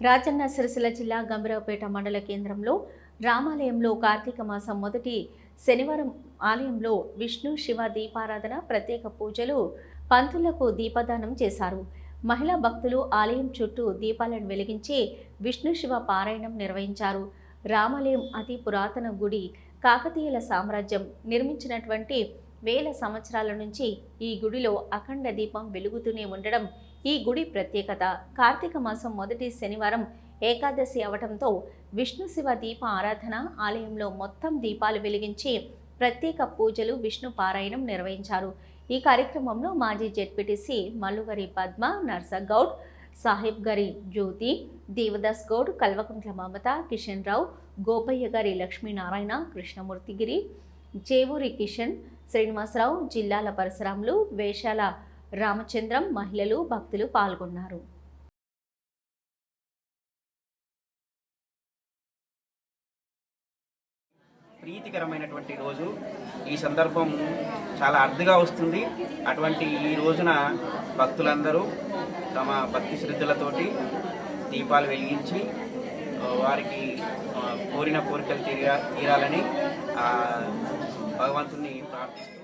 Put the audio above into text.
రాజన్న సిరిసిల్ల జిల్లా గంభీరావుపేట మండల కేంద్రంలో రామాలయంలో కార్తీక మాసం మొదటి శనివారం ఆలయంలో విష్ణు శివ దీపారాధన ప్రత్యేక పూజలు పంతులకు దీపదానం చేశారు. మహిళా భక్తులు ఆలయం చుట్టూ దీపాలను వెలిగించి విష్ణు శివ పారాయణం నిర్వహించారు. రామాలయం అతి పురాతన గుడి. కాకతీయుల సామ్రాజ్యం నిర్మించినటువంటి వేల సంవత్సరాల నుంచి ఈ గుడిలో అఖండ దీపం వెలుగుతూనే ఉండడం ఈ గుడి ప్రత్యేకత. కార్తీక మాసం మొదటి శనివారం ఏకాదశి అవటంతో విష్ణు శివ దీప ఆరాధన ఆలయంలో మొత్తం దీపాలు వెలిగించి ప్రత్యేక పూజలు విష్ణు పారాయణం నిర్వహించారు. ఈ కార్యక్రమంలో మాజీ జెడ్పీటీసీ మల్లుగరి పద్మ, నర్సగౌడ్, సాహిబ్ గరి జ్యోతి, దేవదాస్ గౌడ్, కల్వకుంట్ల మమత, కిషన్ రావు, గోపయ్య గారి లక్ష్మీనారాయణ, కృష్ణమూర్తిగిరి, చేవూరి కిషన్, శ్రీనివాసరావు, జిల్లాల పరశురాములు, వేషాల రామచంద్రం, మహిళలు, భక్తులు పాల్గొన్నారు. ప్రీతికరమైనటువంటి రోజు. ఈ సందర్భం చాలా అరుదుగా వస్తుంది. అటువంటి ఈ రోజున భక్తులందరూ తమ భక్తి శ్రద్ధలతోటి దీపాలు వెలిగించి వారికి కోరిన కోరికలు తీరాలని భగవంతుని ప్రార్థిస్తున్నారు.